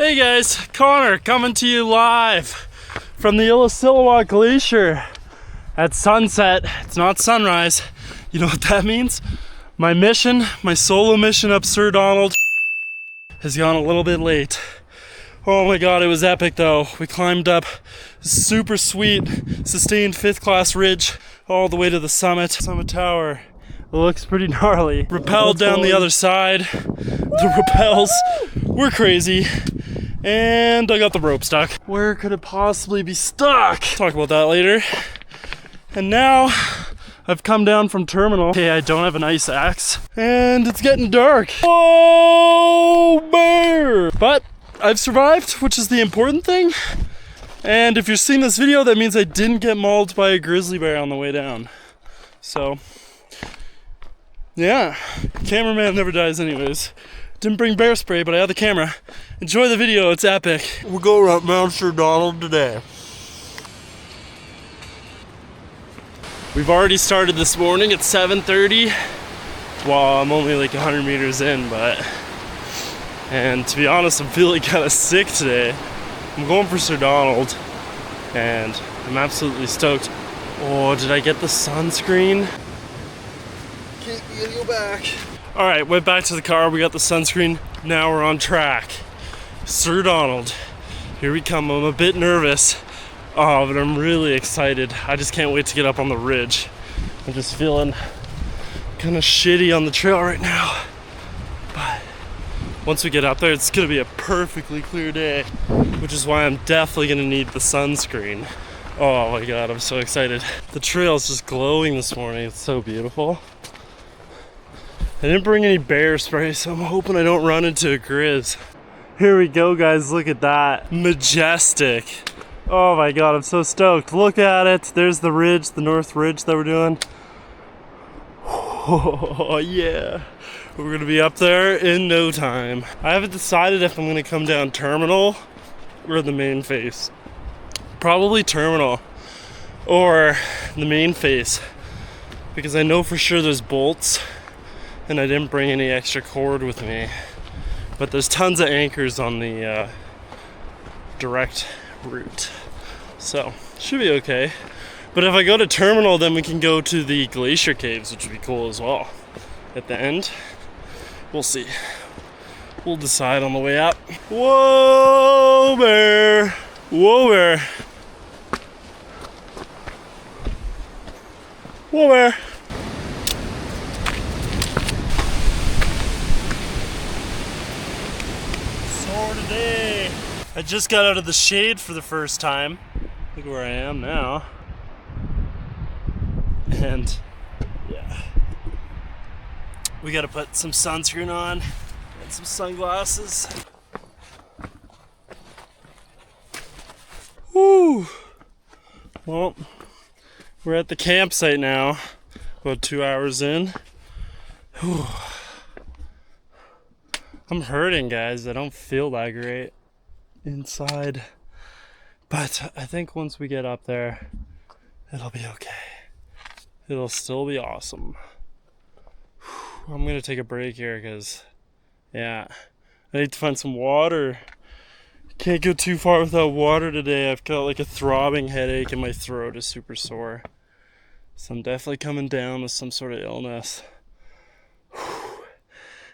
Hey guys, Connor coming to you live from the Illecillewaet glacier at sunset. It's not sunrise. You know what that means? My mission, my solo mission up Sir Donald has gone a little bit late. Oh my god, it was epic though. We climbed up super sweet, sustained 5th class ridge all the way to the summit tower. It looks pretty gnarly. Rappelled down the other side. The rappels were crazy. And I got the rope stuck. Where could it possibly be stuck? Talk about that later. And now I've come down from terminal. Okay, I don't have an ice axe. And it's getting dark. Oh, bear! But I've survived, which is the important thing. And if you're seeing this video, that means I didn't get mauled by a grizzly bear on the way down. So, yeah, cameraman never dies anyways. Didn't bring bear spray, but I have the camera. Enjoy the video, it's epic. We're going up Mount Sir Donald today. We've already started this morning at 7:30. Well, I'm only like 100 meters in, and to be honest, I'm feeling kind of sick today. I'm going for Sir Donald, and I'm absolutely stoked. Oh, did I get the sunscreen? Okay, you gotta go back. All right, went back to the car, we got the sunscreen, now we're on track. Sir Donald, here we come. I'm a bit nervous, but I'm really excited. I just can't wait to get up on the ridge. I'm just feeling kind of shitty on the trail right now. But once we get up there, it's gonna be a perfectly clear day, which is why I'm definitely gonna need the sunscreen. Oh my God, I'm so excited. The trail's just glowing this morning, it's so beautiful. I didn't bring any bear spray, so I'm hoping I don't run into a grizz. Here we go, guys, look at that. Majestic. Oh my God, I'm so stoked. Look at it. There's the ridge, the north ridge that we're doing. Oh yeah. We're gonna be up there in no time. I haven't decided if I'm gonna come down terminal or the main face. Probably terminal or the main face, because I know for sure there's bolts and I didn't bring any extra cord with me. But there's tons of anchors on the direct route. So, should be okay. But if I go to terminal, then we can go to the glacier caves, which would be cool as well. At the end, we'll see. We'll decide on the way up. Whoa, bear! Whoa, bear! Whoa, bear! Today. I just got out of the shade for the first time. Look where I am now. And yeah, we gotta put some sunscreen on and some sunglasses. Woo! Well, we're at the campsite now, about 2 hours in. Whew. I'm hurting, guys. I don't feel that great inside. But I think once we get up there, it'll be okay. It'll still be awesome. I'm gonna take a break here because, yeah, I need to find some water. Can't go too far without water today. I've got like a throbbing headache and my throat is super sore. So I'm definitely coming down with some sort of illness.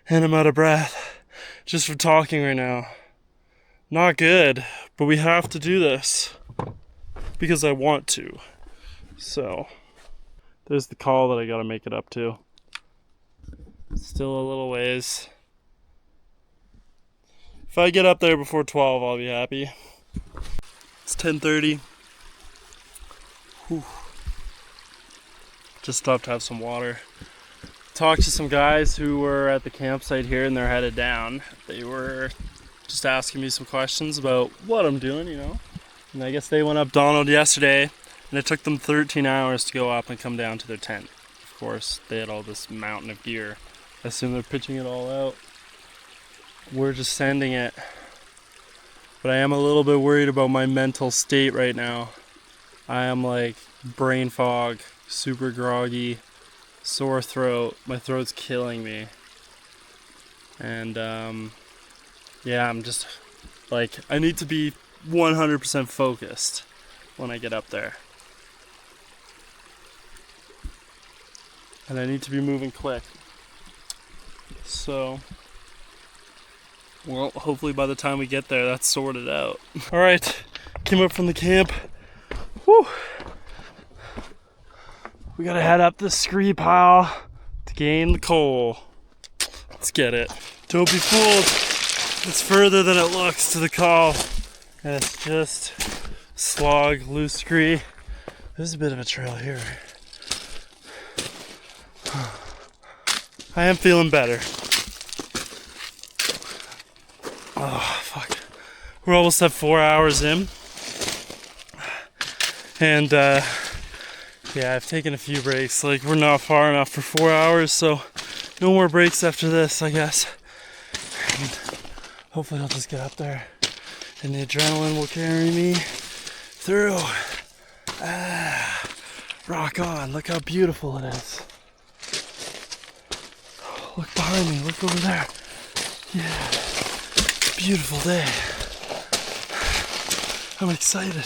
And I'm out of breath. Just from talking right now. Not good, but we have to do this because I want to. So, there's the call that I gotta make it up to. Still a little ways. If I get up there before 12, I'll be happy. It's 10:30. Whew. Just stopped to have some water. Talked to some guys who were at the campsite here and they're headed down. They were just asking me some questions about what I'm doing, you know. And I guess they went up Donald yesterday and it took them 13 hours to go up and come down to their tent. Of course, they had all this mountain of gear. I assume they're pitching it all out. We're just sending it. But I am a little bit worried about my mental state right now. I am like brain fog, super groggy, sore throat. My throat's killing me. And yeah, I'm just Like, I need to be 100% focused when I get up there. And I need to be moving quick. So, well, hopefully by the time we get there, that's sorted out. All right, came up from the camp. Whew. We gotta head up the scree pile to gain the coal. Let's get it. Don't be fooled. It's further than it looks to the call. And it's just slog, loose scree. There's a bit of a trail here. I am feeling better. Oh, fuck. We're almost at 4 hours in. And, yeah, I've taken a few breaks. Like, we're not far enough for 4 hours, so no more breaks after this, I guess. And hopefully I'll just get up there and the adrenaline will carry me through. Rock on. Look how beautiful it is. Look behind me. Look over there. Yeah. Beautiful day. I'm excited.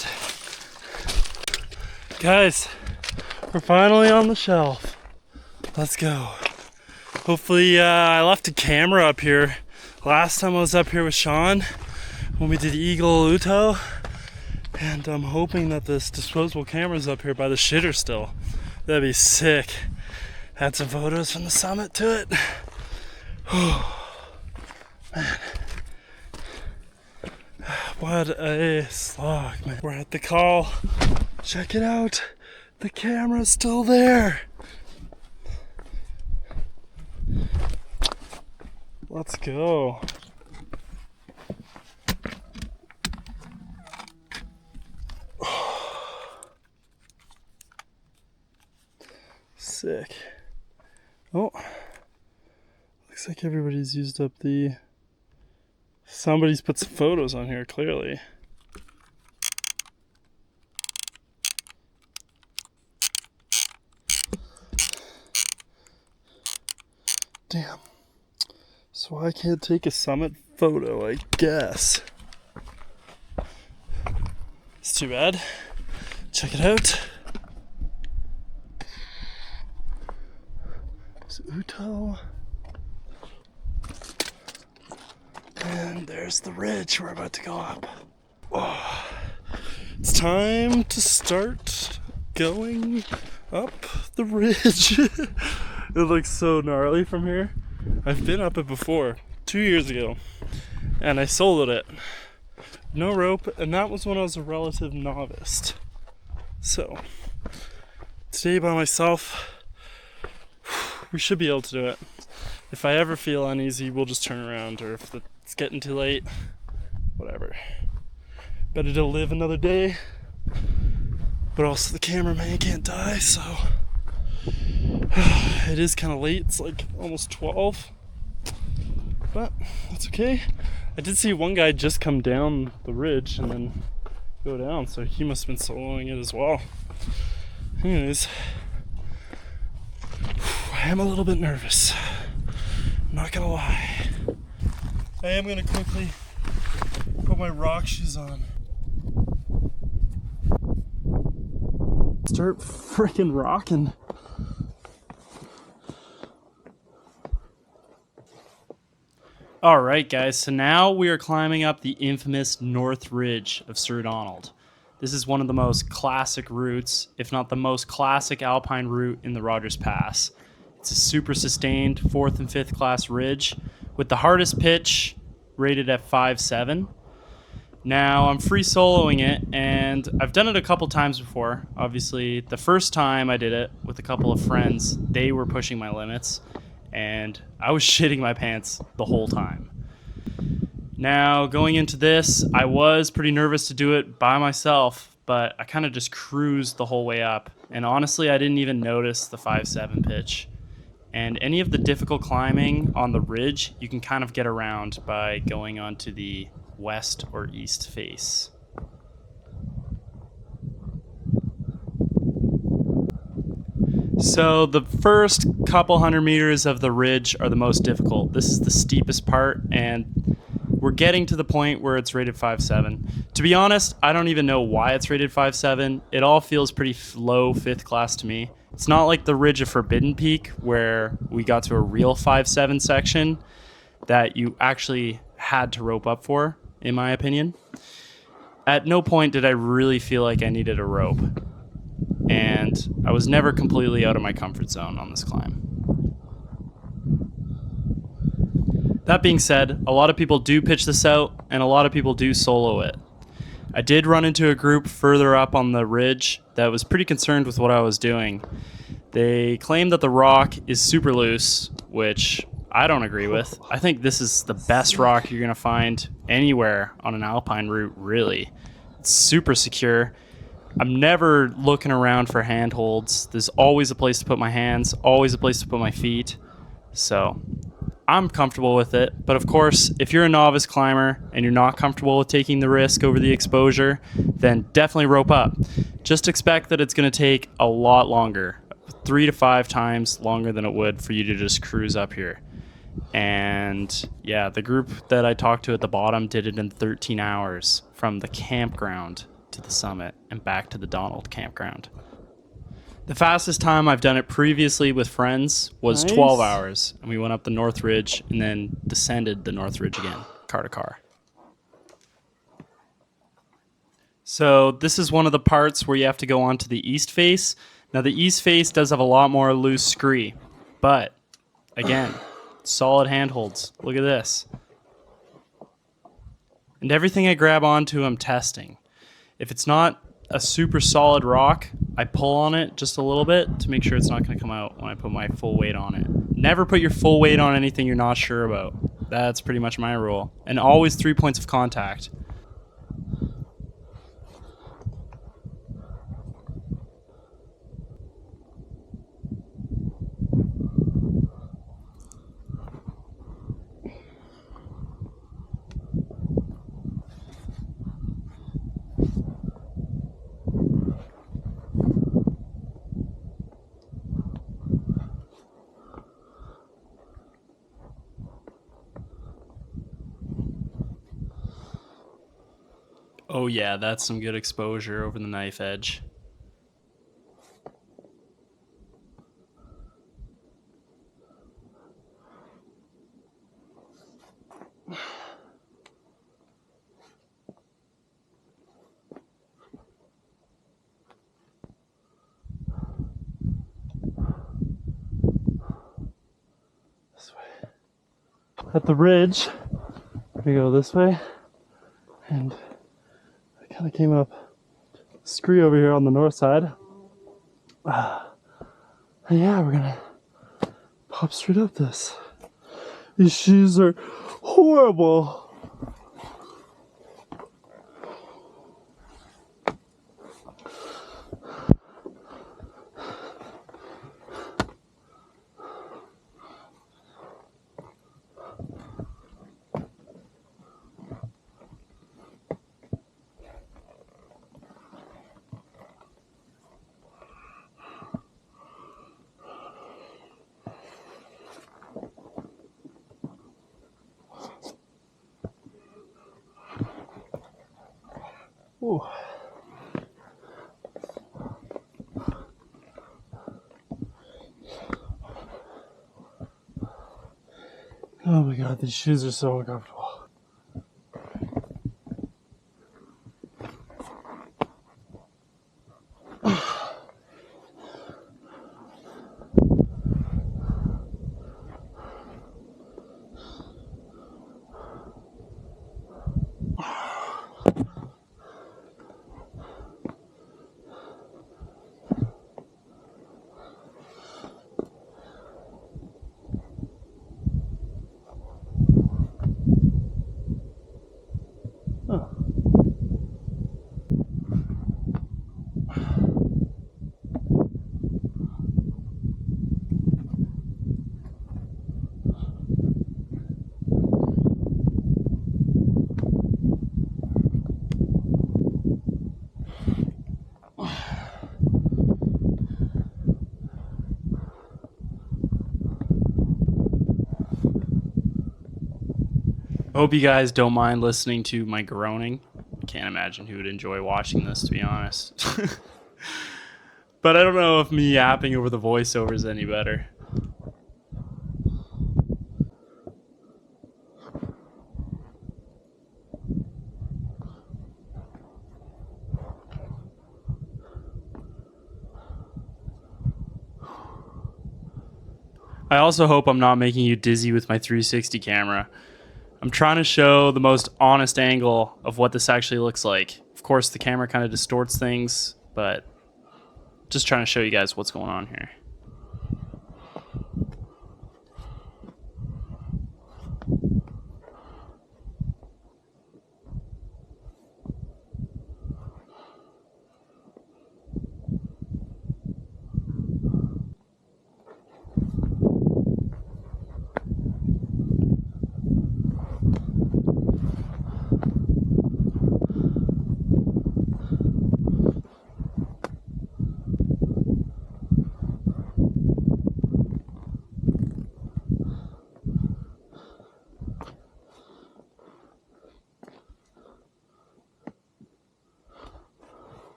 Guys, we're finally on the shelf. Let's go. Hopefully, I left a camera up here last time I was up here with Sean when we did Illecillewaet, and I'm hoping that this disposable camera's up here by the shitter still. That'd be sick. Had some photos from the summit to it. Oh, man. What a slog, man. We're at the call. Check it out. The camera's still there. Let's go. Sick. Oh, looks like everybody's used up the... Somebody's put some photos on here, clearly. Damn. So I can't take a summit photo, I guess. It's too bad. Check it out. It's Uto. And there's the ridge we're about to go up. Oh, it's time to start going up the ridge. It looks so gnarly from here. I've been up it before, 2 years ago, and I soloed it. No rope, and that was when I was a relative novice. So, today by myself, we should be able to do it. If I ever feel uneasy, we'll just turn around, or if it's getting too late, whatever. Better to live another day, but also the cameraman can't die, so it is kind of late. It's like almost 12, but that's okay. I did see one guy just come down the ridge and then go down, so he must have been soloing it as well. Anyways, I am a little bit nervous, I'm not gonna lie. I am gonna quickly put my rock shoes on. Start freaking rocking. Alright guys, so now we are climbing up the infamous North Ridge of Sir Donald. This is one of the most classic routes, if not the most classic alpine route in the Rogers Pass. It's a super sustained 4th and 5th class ridge with the hardest pitch rated at 5.7. Now I'm free soloing it, and I've done it a couple times before. Obviously, the first time I did it with a couple of friends, they were pushing my limits, and I was shitting my pants the whole time. Now, going into this, I was pretty nervous to do it by myself, but I kind of just cruised the whole way up, and honestly, I didn't even notice the 5.7 pitch. And any of the difficult climbing on the ridge, you can kind of get around by going onto the west or east face. So the first couple hundred meters of the ridge are the most difficult. This is the steepest part, and we're getting to the point where it's rated 5.7. To be honest, I don't even know why it's rated 5.7. It all feels pretty low 5th class to me. It's not like the Ridge of Forbidden Peak where we got to a real 5.7 section that you actually had to rope up for, in my opinion. At no point did I really feel like I needed a rope. And I was never completely out of my comfort zone on this climb. That being said, a lot of people do pitch this out, and a lot of people do solo it. I did run into a group further up on the ridge that was pretty concerned with what I was doing. They claimed that the rock is super loose, which I don't agree with. I think this is the best rock you're going to find anywhere on an alpine route, really. It's super secure. I'm never looking around for handholds. There's always a place to put my hands, always a place to put my feet. So I'm comfortable with it. But of course, if you're a novice climber and you're not comfortable with taking the risk over the exposure, then definitely rope up. Just expect that it's going to take a lot longer, 3 to 5 times longer than it would for you to just cruise up here. And yeah, the group that I talked to at the bottom did it in 13 hours from the campground to the summit and back to the Donald campground. The fastest time I've done it previously with friends was 12 hours, and we went up the North Ridge and then descended the North Ridge again, car to car. So this is one of the parts where you have to go onto the east face. Now the east face does have a lot more loose scree, but again, solid handholds. Look at this. And everything I grab onto, I'm testing. If it's not a super solid rock, I pull on it just a little bit to make sure it's not going to come out when I put my full weight on it. Never put your full weight on anything you're not sure about. That's pretty much my rule. And always 3 points of contact. Oh yeah, that's some good exposure over the knife edge. This way. At the ridge, we go this way, and I kind of came up scree over here on the north side. And yeah, we're gonna pop straight up this. These shoes are horrible. Ooh. Oh my god, these shoes are so uncomfortable. Hope you guys don't mind listening to my groaning. Can't imagine who would enjoy watching this, to be honest. But I don't know if me yapping over the voiceover is any better. I also hope I'm not making you dizzy with my 360 camera. I'm trying to show the most honest angle of what this actually looks like. Of course, the camera kind of distorts things, but just trying to show you guys what's going on here.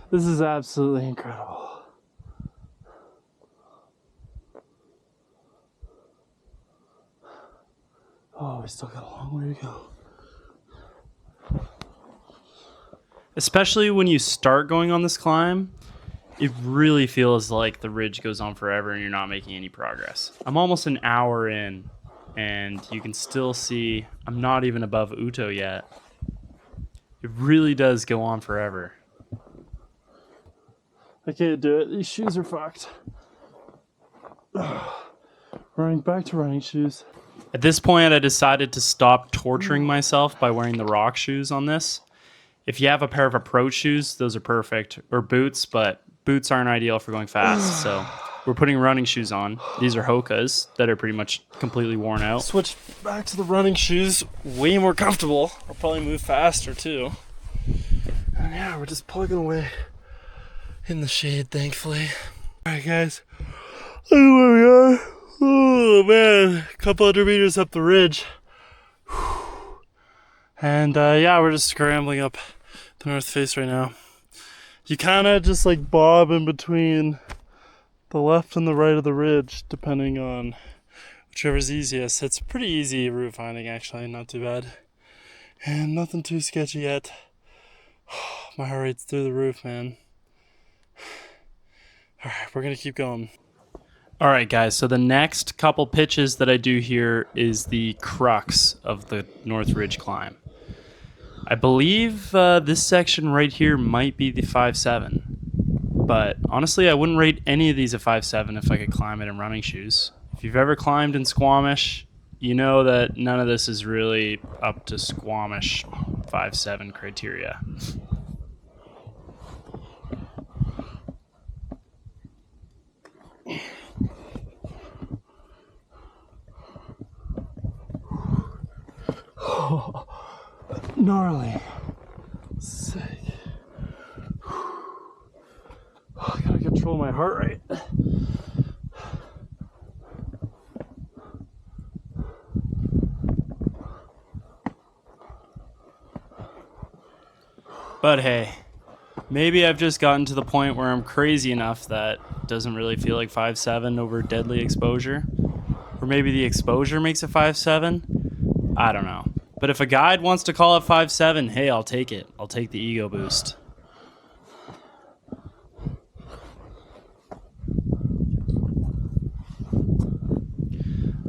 This is absolutely incredible. Oh, we still got a long way to go. Especially when you start going on this climb, it really feels like the ridge goes on forever and you're not making any progress. I'm almost an hour in, and you can still see I'm not even above Uto yet. It really does go on forever. I can't do it. These shoes are fucked. Running back to running shoes. At this point, I decided to stop torturing myself by wearing the rock shoes on this. If you have a pair of approach shoes, those are perfect. Or boots, but boots aren't ideal for going fast. So we're putting running shoes on. These are Hoka's that are pretty much completely worn out. Switch back to the running shoes. Way more comfortable. I'll probably move faster too. And yeah, we're just plugging away in the shade, thankfully. Alright guys, look at where we are. Oh man, a couple 100 meters up the ridge. And yeah, we're just scrambling up the north face right now. You kind of just like bob in between the left and the right of the ridge, depending on whichever's easiest. It's pretty easy route finding actually, not too bad. And nothing too sketchy yet. My heart rate's through the roof, man. All right, we're gonna keep going. All right, guys, so the next couple pitches that I do here is the crux of the North Ridge climb. I believe this section right here might be the 5.7, but honestly, I wouldn't rate any of these a 5.7 if I could climb it in running shoes. If you've ever climbed in Squamish, you know that none of this is really up to Squamish 5.7 criteria. Oh, gnarly. Sick. Oh, I gotta control my heart rate. But hey, maybe I've just gotten to the point where I'm crazy enough that it doesn't really feel like 5.7 over deadly exposure. Or maybe the exposure makes it 5.7. I don't know. But if a guide wants to call it 5.7, hey, I'll take it. I'll take the ego boost.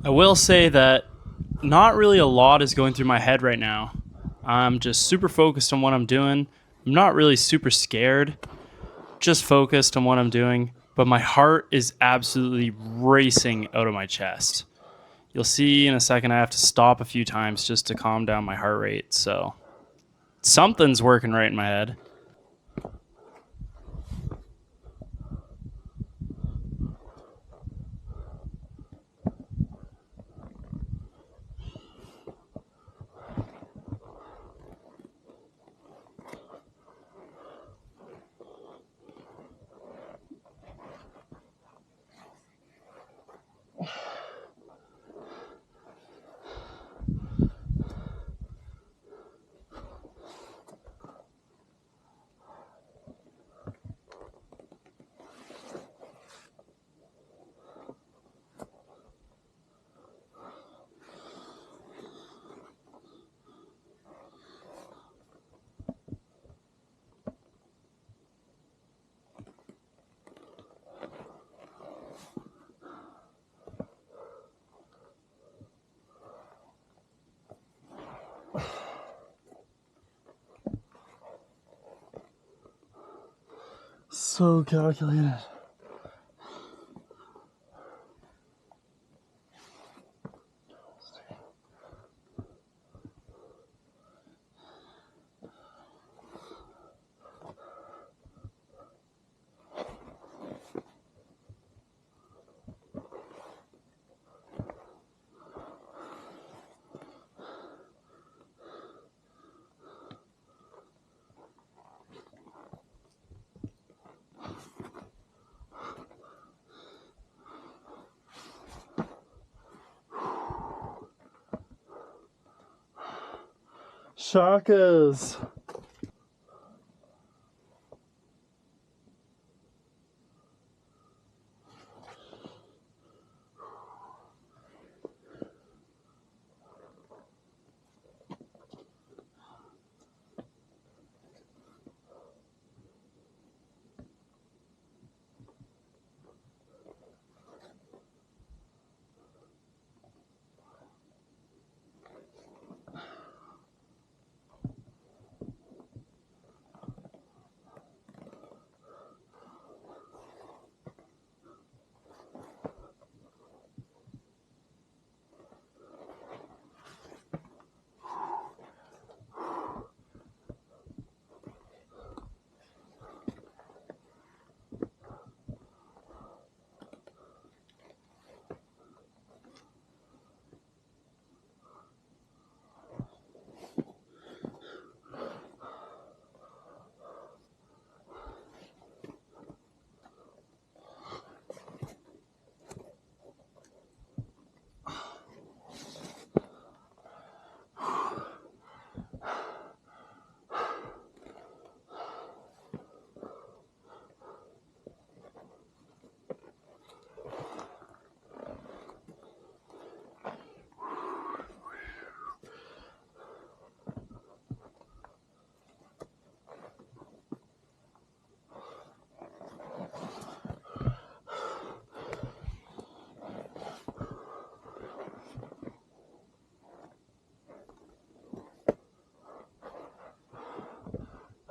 I will say that not really a lot is going through my head right now. I'm just super focused on what I'm doing. I'm not really super scared, just focused on what I'm doing. But my heart is absolutely racing out of my chest. You'll see in a second I have to stop a few times just to calm down my heart rate. So something's working right in my head. So calculated. Shakas.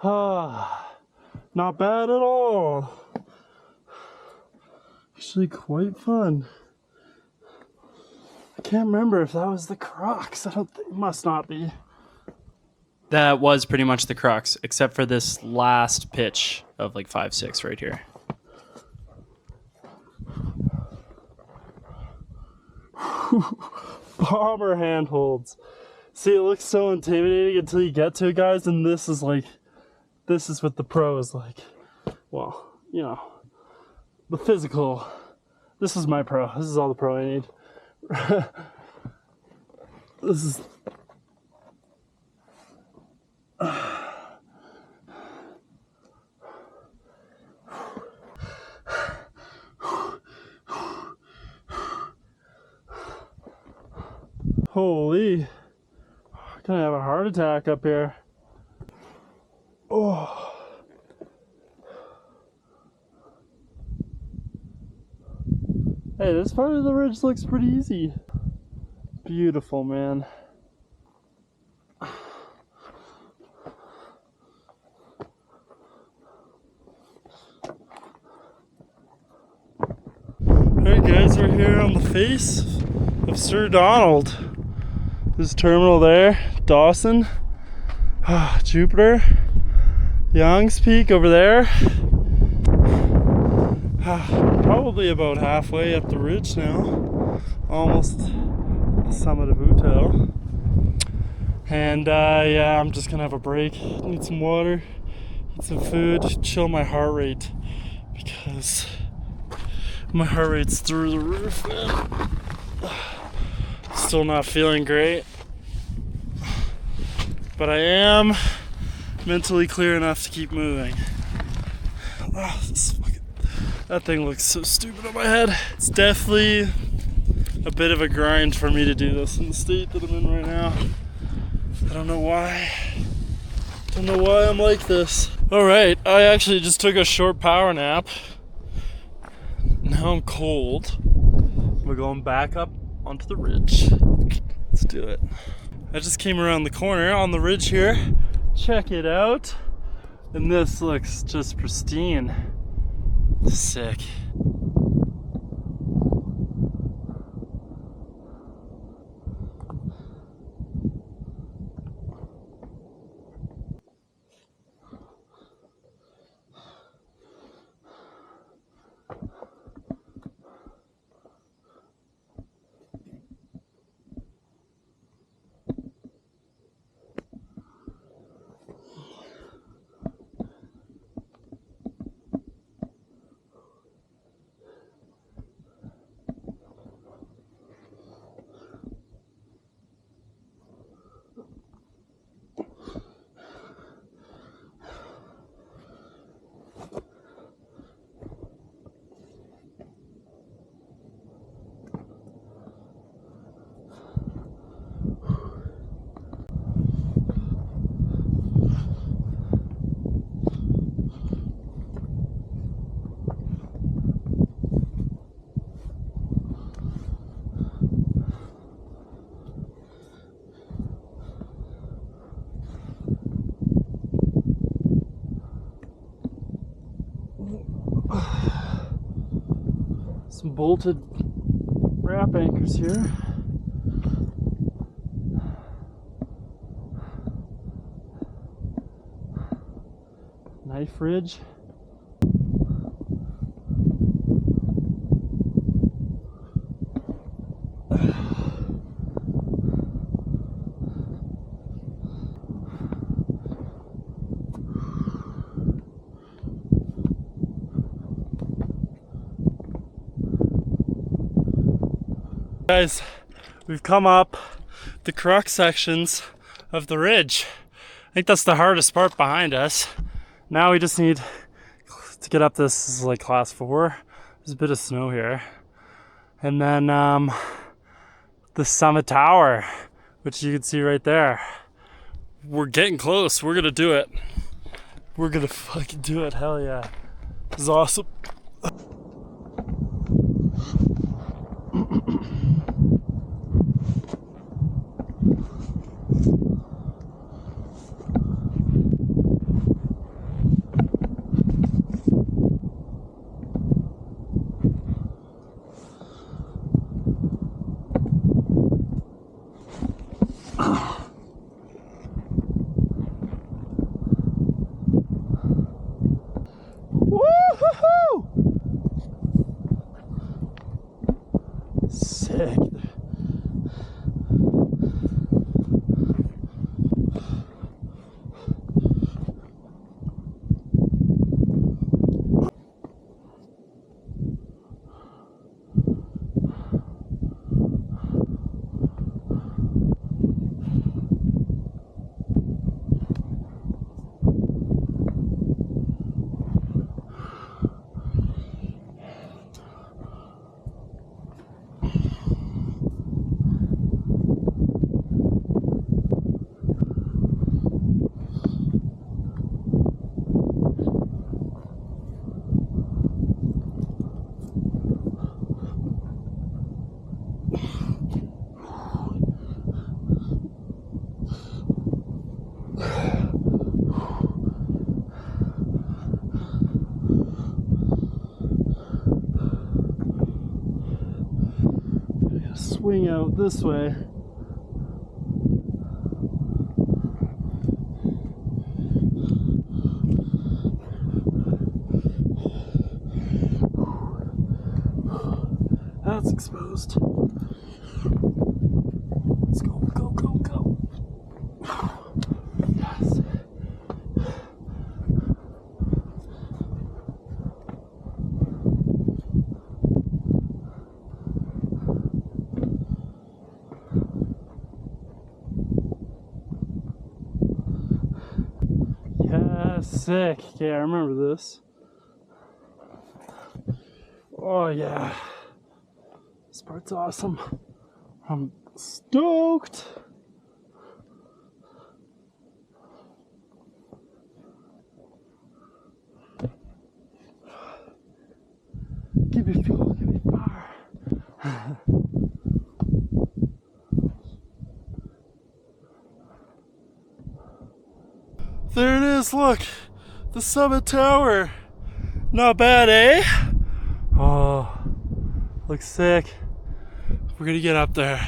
Ah, not bad at all. Actually quite fun. I can't remember if that was the crux. I don't think, must not be. That was pretty much the crux, except for this last pitch of like 5-6 right here. Bomber handholds. See, it looks so intimidating until you get to it, guys, and this is like, this is what the pro is like. Well, you know, the physical. This is my pro. This is all the pro I need. This is... Holy, I'm gonna have a heart attack up here. Oh. Hey, this part of the ridge looks pretty easy. Beautiful, man. Alright guys, we're here on the face of Sir Donald. This terminal there, Dawson. Jupiter, Young's Peak over there. Probably about halfway up the ridge now, almost the summit of Uto. And yeah, I'm just gonna have a break, need some water, eat some food, chill my heart rate, because my heart rate's through the roof, man. Still not feeling great, but I am mentally clear enough to keep moving. That thing looks so stupid on my head. It's definitely a bit of a grind for me to do this in the state that I'm in right now. I don't know why. Don't know why I'm like this. Alright, I actually just took a short power nap. Now I'm cold. We're going back up onto the ridge. Let's do it. I just came around the corner on the ridge here. Check it out. And this looks just pristine. Sick. Some bolted wrap anchors here. Knife ridge. Guys, we've come up the crux sections of the ridge. I think that's the hardest part behind us. Now we just need to get up this. This is like class 4. There's a bit of snow here. And then the summit tower, which you can see right there. We're getting close. We're gonna do it. We're gonna fucking do it. Hell yeah. This is awesome. Woo-hoo-hoo! Sick. Swing out this way. that's exposed. Let's go, go, go, go. Yes. Yeah, sick. Okay, I remember this. Oh yeah. This part's awesome. I'm stoked. Give me fuel, give me fire. There it is, look. The summit tower. Not bad, eh? Oh, looks sick. We're gonna get up there.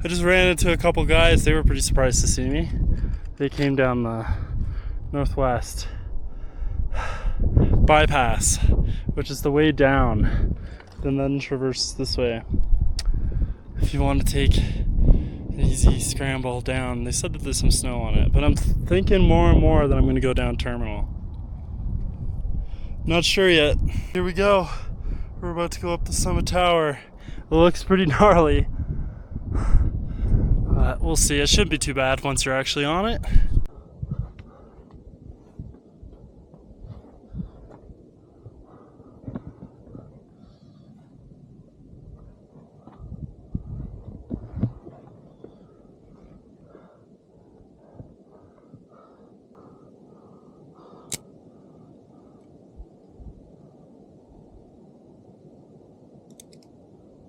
I just ran into a couple guys. They were pretty surprised to see me. They came down the northwest bypass, which is the way down, and then traverse this way. If you want to take an easy scramble down, they said that there's some snow on it, but I'm thinking more and more that I'm going to go down Terminal. Not sure yet. Here we go. We're about to go up the summit tower. It looks pretty gnarly. We'll see. It shouldn't be too bad once you're actually on it.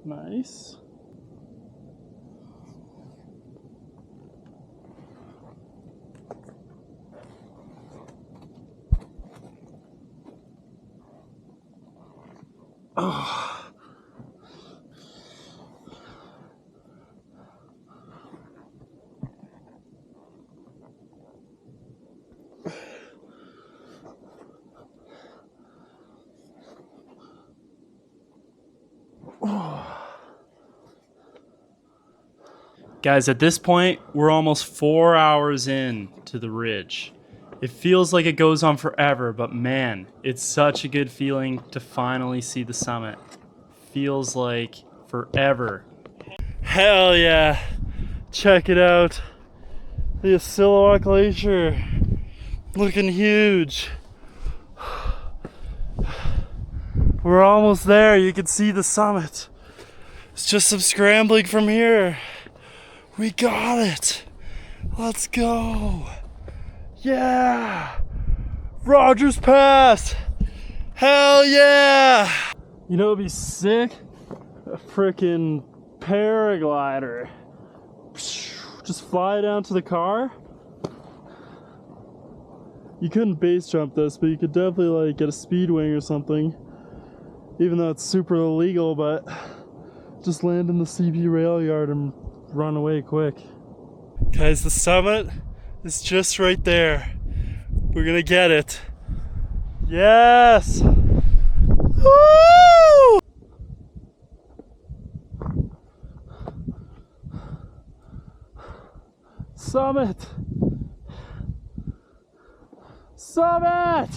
Nice. Oh. Guys, at this point, we're almost 4 hours in to the ridge. It feels like it goes on forever, but man, it's such a good feeling to finally see the summit. Feels like forever. Hell yeah! Check it out. The Illecillewaet Glacier. Looking huge. We're almost there. You can see the summit. It's just some scrambling from here. We got it. Let's go. Yeah. Rogers Pass. Hell yeah. You know, it'd be sick. A freaking paraglider. Just fly down to the car. You couldn't base jump this, but you could definitely like get a speed wing or something. Even though it's super illegal, but just land in the CP rail yard and run away quick. Guys, the summit is just right there. We're gonna get it. Yes! Woo! Summit! Summit!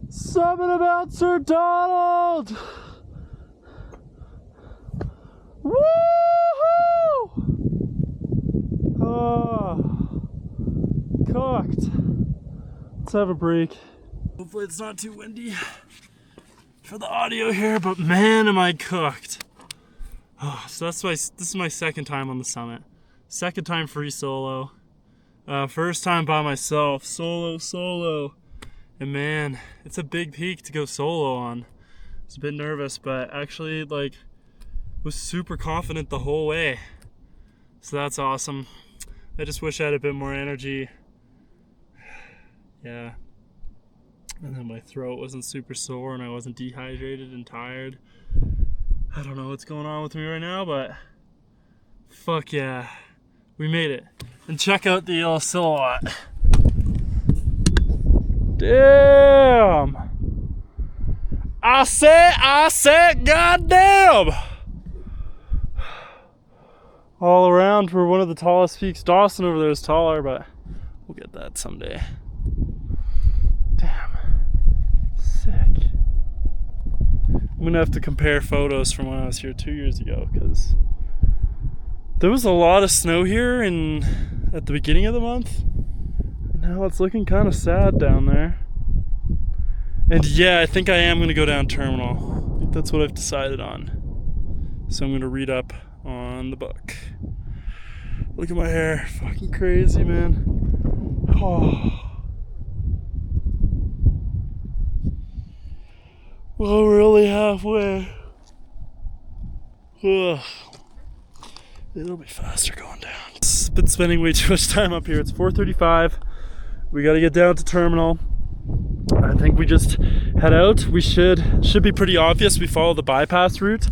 Summit about Sir Donald! Woohoo! Oh, cooked. Let's have a break. Hopefully it's not too windy for the audio here, but man, am I cooked. Oh, so this is my second time on the summit. Second time free solo. First time by myself, solo. And man, it's a big peak to go solo on. I was a bit nervous, but actually like was super confident the whole way. So that's awesome. I just wish I had a bit more energy. Yeah. And then my throat wasn't super sore and I wasn't dehydrated and tired. I don't know what's going on with me right now, but fuck yeah. We made it. And check out the Illecillewaet. Damn! I said, goddamn! All around, we're one of the tallest peaks. Dawson over there is taller, but we'll get that someday. Damn. Sick. I'm gonna have to compare photos from when I was here 2 years ago, because there was a lot of snow here at the beginning of the month. And now it's looking kind of sad down there. And yeah, I think I am gonna go down terminal. I think that's what I've decided on. So I'm gonna read up on the book. Look at my hair, fucking crazy, man. Oh. Well, we're only halfway. Ugh. It'll be faster going down. I've been spending way too much time up here. It's 4:35. We gotta get down to terminal. I think we just head out. We should be pretty obvious. We follow the bypass route.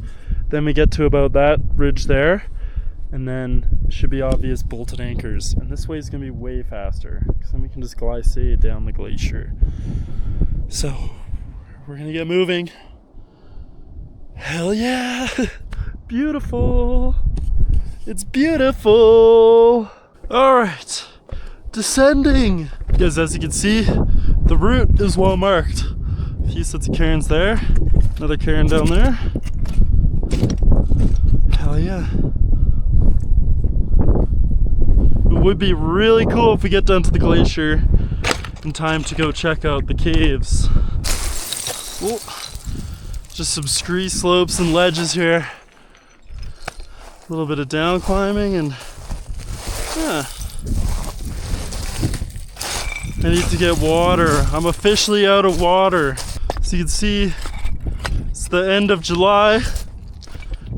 Then we get to about that ridge there. And then it should be obvious bolted anchors. And this way is gonna be way faster, because then we can just glissade down the glacier. So we're gonna get moving. Hell yeah! Beautiful! It's beautiful! Alright, descending! Because as you can see, the route is well marked. A few sets of cairns there, another cairn down there. Hell yeah. It would be really cool if we get down to the glacier in time to go check out the caves. Ooh. Just some scree slopes and ledges here. A little bit of down climbing and yeah. I need to get water. I'm officially out of water. So you can see it's the end of July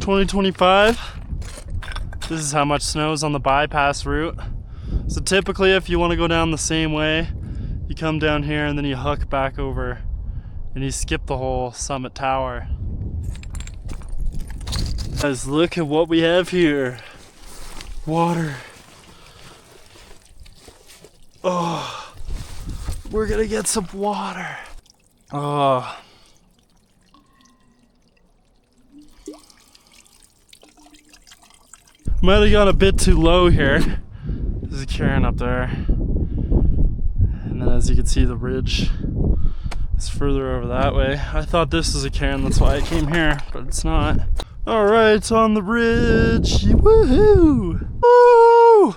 2025. This is how much snow is on the bypass route. So typically if you want to go down the same way, you come down here and then you hook back over and you skip the whole summit tower. Guys, look at what we have here. Water. Oh, we're gonna get some water. Oh. Might have gone a bit too low here. There's a cairn up there. And then as you can see, the ridge is further over that way. I thought this was a cairn, that's why I came here, but it's not. All right, on the ridge. Woohoo! Woo!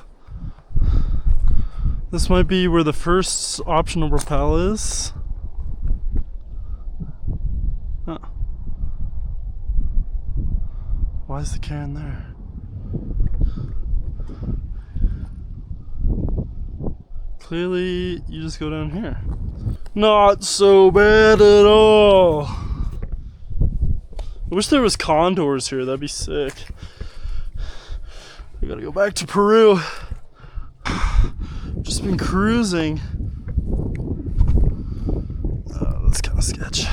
This might be where the first optional rappel is. Oh. Why is the cairn there? Clearly, you just go down here. Not so bad at all. I wish there was condors here, that'd be sick. We gotta go back to Peru. Just been cruising. That's kind of sketch.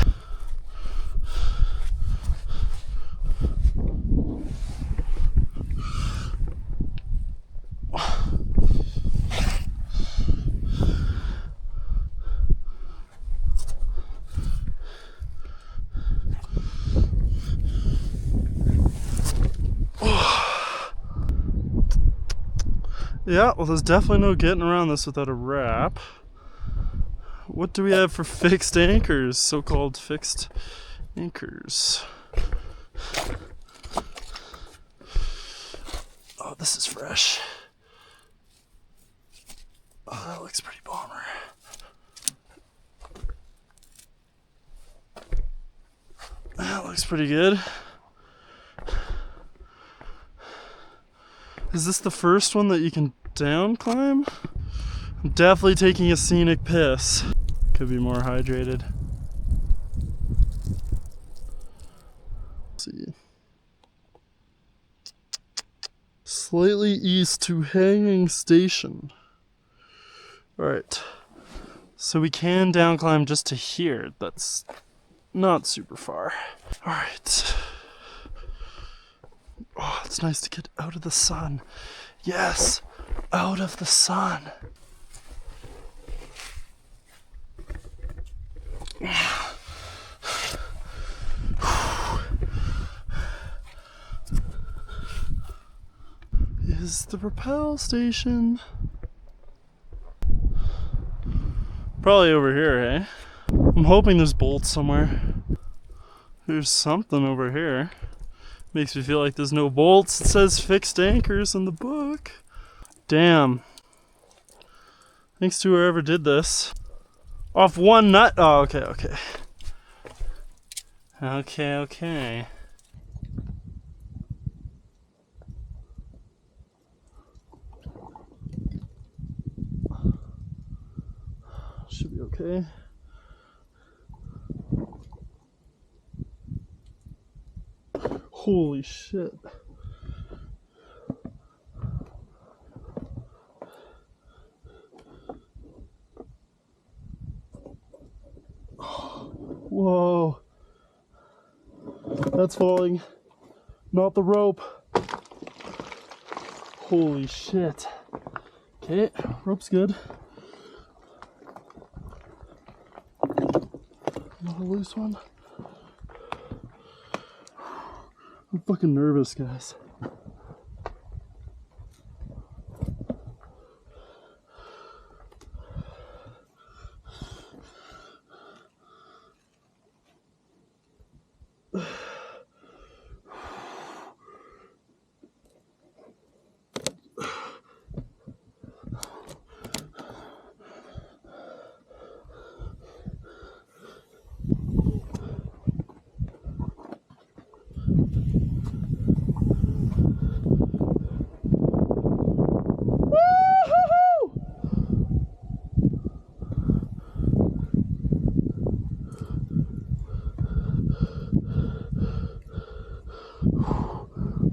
Yeah, well, there's definitely no getting around this without a wrap. What do we have for fixed anchors? So-called fixed anchors. Oh, this is fresh. Oh, that looks pretty bomber. That looks pretty good. Is this the first one that you can down climb? I'm definitely taking a scenic piss. Could be more hydrated. Let's see. Slightly east to Hanging Station. Alright. So we can down climb just to here. That's not super far. Alright. Oh, it's nice to get out of the sun. Yes, out of the sun. It's the rappel station. Probably over here, eh? I'm hoping there's bolts somewhere. There's something over here. Makes me feel like there's no bolts. It says fixed anchors in the book. Damn. Thanks to whoever did this. Off one nut. Oh, okay, okay. Okay, okay. Should be okay. Holy shit. Whoa. That's falling. Not the rope. Holy shit. Okay, rope's good. Not a loose one. I'm fucking nervous, guys.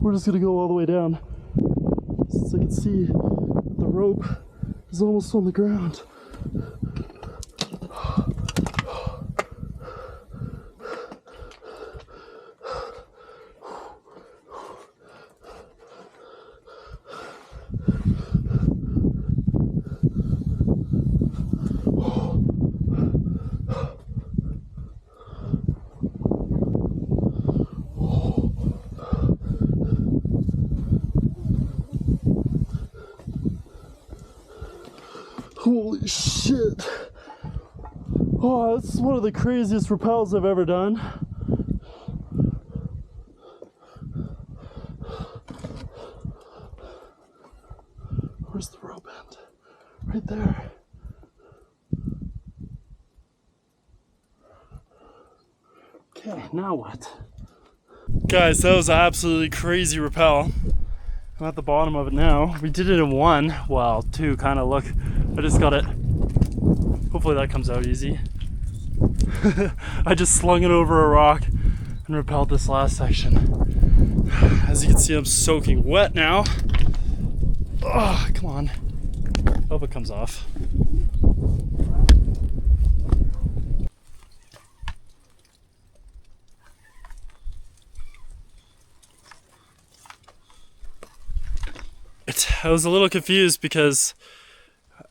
We're just gonna go all the way down since I can see that the rope is almost on the ground. Holy shit. Oh, this is one of the craziest rappels I've ever done. Where's the rope end? Right there. Okay, now what? Guys, that was an absolutely crazy rappel. I'm at the bottom of it now. We did it in one, well, two, kind of. Look, I just got it. Hopefully that comes out easy. I just slung it over a rock and rappelled this last section. As you can see, I'm soaking wet now. Oh, come on. Hope it comes off. I was a little confused because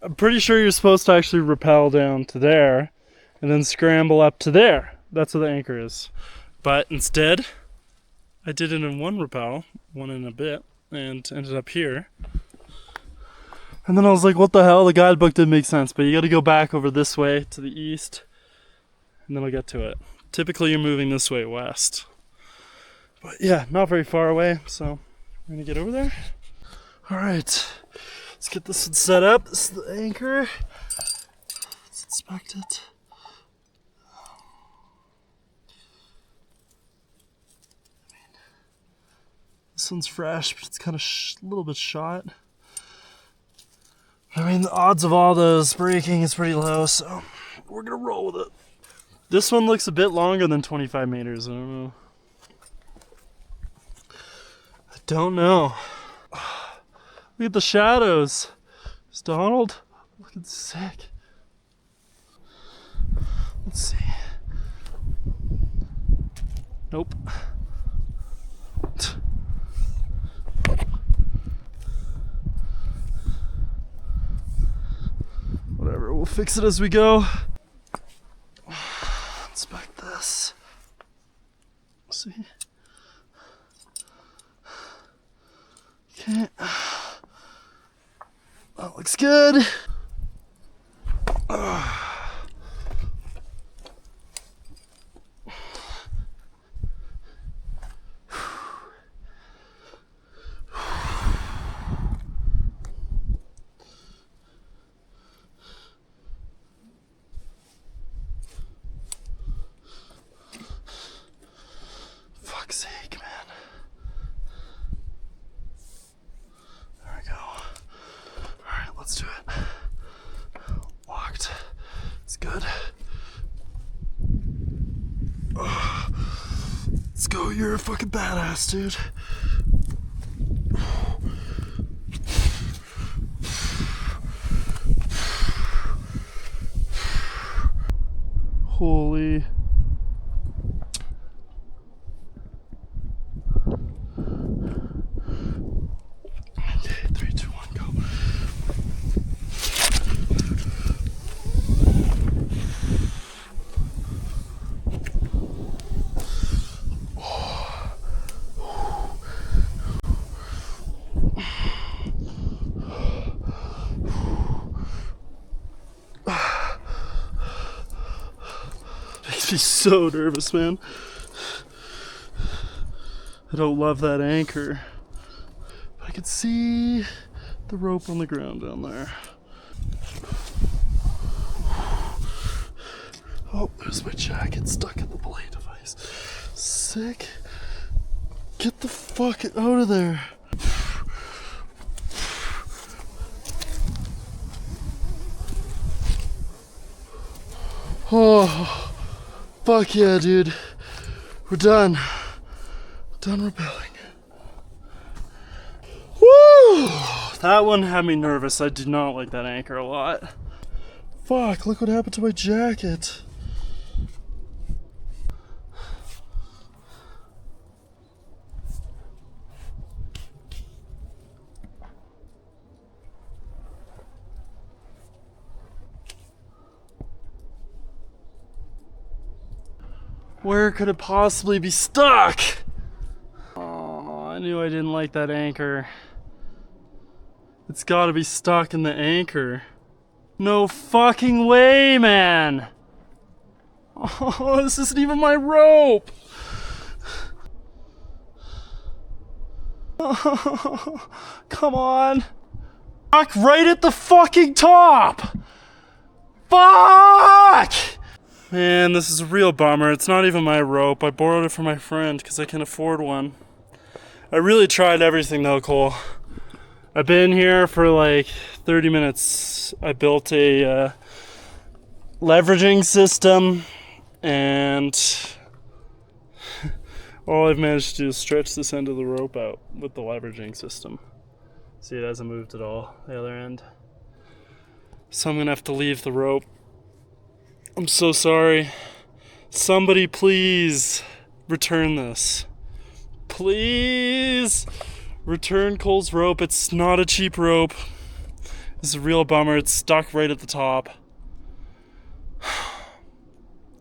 I'm pretty sure you're supposed to actually rappel down to there and then scramble up to there. That's what the anchor is. But instead, I did it in one rappel, one and a bit, and ended up here. And then I was like, what the hell? The guidebook didn't make sense, but you gotta go back over this way to the east, and then I'll get to it. Typically, you're moving this way west. But yeah, not very far away, so we're gonna get over there. All right, let's get this one set up. This is the anchor. Let's inspect it. This one's fresh, but it's kind of a little bit shot. I mean, the odds of all those breaking is pretty low, so we're gonna roll with it. This one looks a bit longer than 25 meters. I don't know. Look at the shadows. Is Donald looking sick? Let's see. Nope. Whatever, we'll fix it as we go. Inspect this. See? Okay. That looks good. Fuck's sake, man. There we go. Alright, let's do it. Locked. It's good. Let's go, you're a fucking badass, dude. Holy. Okay, 3, 2, 1, go. Makes me so nervous, man. I don't love that anchor. But I can see the rope on the ground down there. Oh, there's my jacket stuck in the belay device. Sick. Get the fuck out of there. Oh, fuck yeah, dude. We're done. Done rappelling. Woo! That one had me nervous. I did not like that anchor a lot. Fuck, look what happened to my jacket. Where could it possibly be stuck? Oh, I knew I didn't like that anchor. It's gotta be stuck in the anchor. No fucking way, man! Oh, this isn't even my rope! Oh, come on! Stuck right at the fucking top! Fuck! Man, this is a real bummer. It's not even my rope. I borrowed it from my friend because I can afford one. I really tried everything though, Cole. I've been here for like 30 minutes. I built a leveraging system and all I've managed to do is stretch this end of the rope out with the leveraging system. See, it hasn't moved at all, the other end. So I'm gonna have to leave the rope. I'm so sorry. Somebody please return this. Please return Cole's rope. It's not a cheap rope. This is a real bummer. It's stuck right at the top.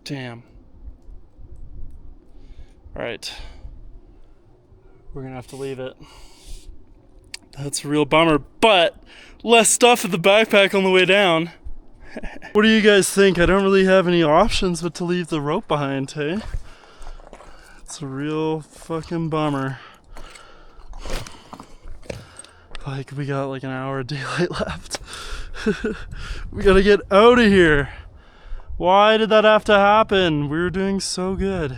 Damn. Alright. We're gonna have to leave it. That's a real bummer, but less stuff in the backpack on the way down. What do you guys think? I don't really have any options but to leave the rope behind, hey? It's a real fucking bummer. Like, we got like an hour of daylight left. We gotta get out of here. Why did that have to happen? We were doing so good.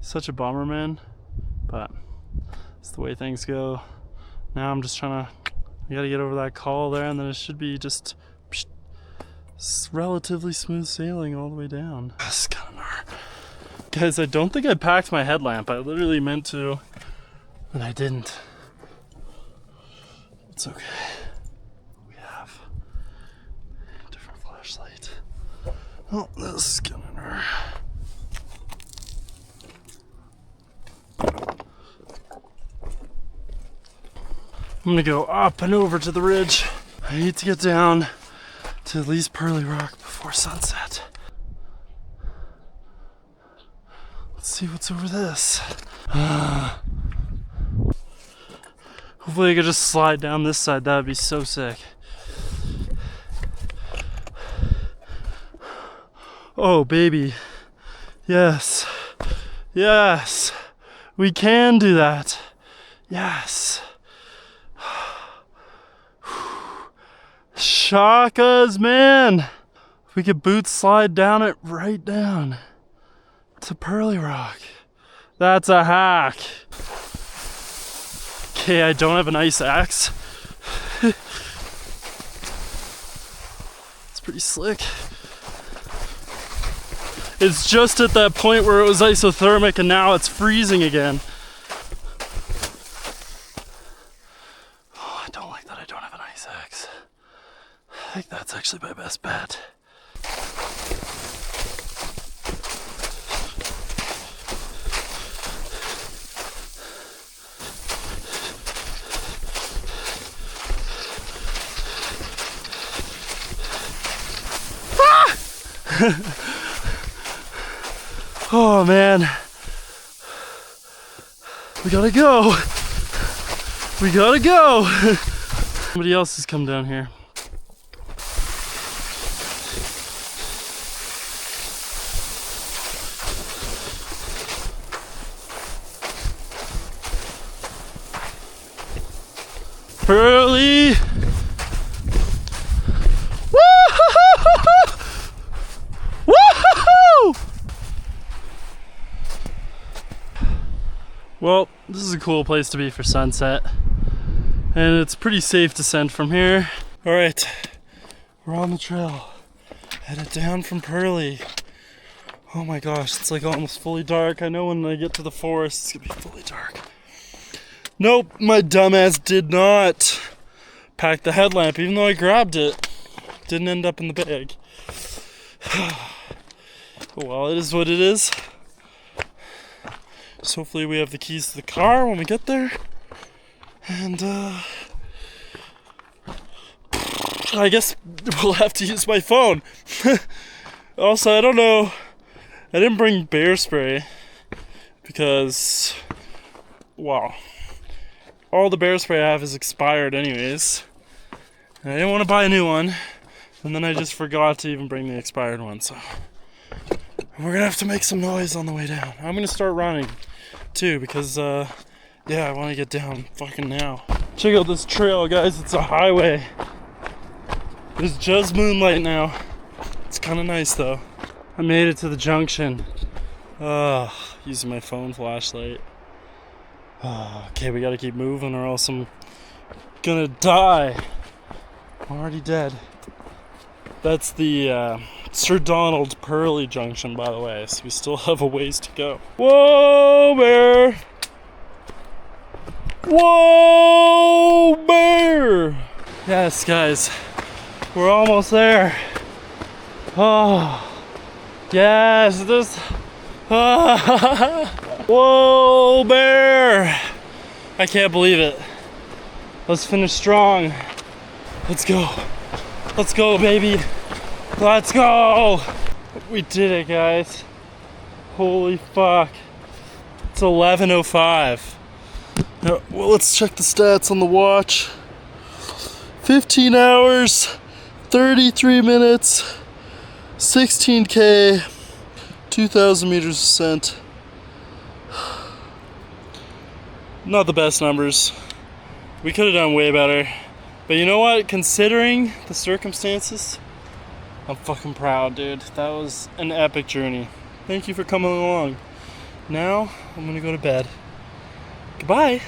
Such a bummer, man. But it's the way things go. Now I'm just trying to, I gotta get over that call there, and then it should be just relatively smooth sailing all the way down. Guys, I don't think I packed my headlamp. I literally meant to, and I didn't. It's okay. We have a different flashlight. Oh, this is getting her. I'm gonna go up and over to the ridge. I need to get down to at least Pearly Rock before sunset. Let's see what's over this. Hopefully I could just slide down this side. That would be so sick. Oh, baby. Yes. Yes. We can do that. Yes. Shakas, man. We could boot slide down it right down to Pearly Rock. That's a hack. Okay, I don't have an ice axe. It's pretty slick. It's just at that point where it was isothermic and now it's freezing again. Oh, I don't like that I don't have an ice axe. I think that's actually my best bet. Oh man, we gotta go. We gotta go. Somebody else has come down here. Pearly. Well, this is a cool place to be for sunset, and it's pretty safe descent from here. All right, we're on the trail, headed down from Pearly. Oh my gosh, it's like almost fully dark. I know when I get to the forest, it's gonna be fully dark. Nope, my dumbass did not pack the headlamp, even though I grabbed it. Didn't end up in the bag. Well, it is what it is. So hopefully we have the keys to the car when we get there. And I guess we'll have to use my phone. Also, I don't know. I didn't bring bear spray because, wow, all the bear spray I have is expired anyways. And I didn't want to buy a new one. And then I just forgot to even bring the expired one. So we're gonna have to make some noise on the way down. I'm gonna start running too because yeah, I want to get down fucking now. Check out this trail, guys. It's a highway. There's just moonlight now. It's kind of nice though. I made it to the junction. Using my phone flashlight. Okay, we gotta keep moving or else I'm gonna die. I'm already dead. That's the Sir Donald Pearly Junction, by the way, so we still have a ways to go. Whoa, bear! Whoa, bear! Yes, guys, we're almost there. Oh, yes, this. Whoa, bear! I can't believe it. Let's finish strong. Let's go. Let's go, baby. Let's go! We did it, guys. Holy fuck. It's 11:05. Now, well, let's check the stats on the watch. 15 hours, 33 minutes, 16K, 2,000 meters ascent. Not the best numbers. We could have done way better. But you know what? Considering the circumstances, I'm fucking proud, dude. That was an epic journey. Thank you for coming along. Now, I'm gonna go to bed. Goodbye.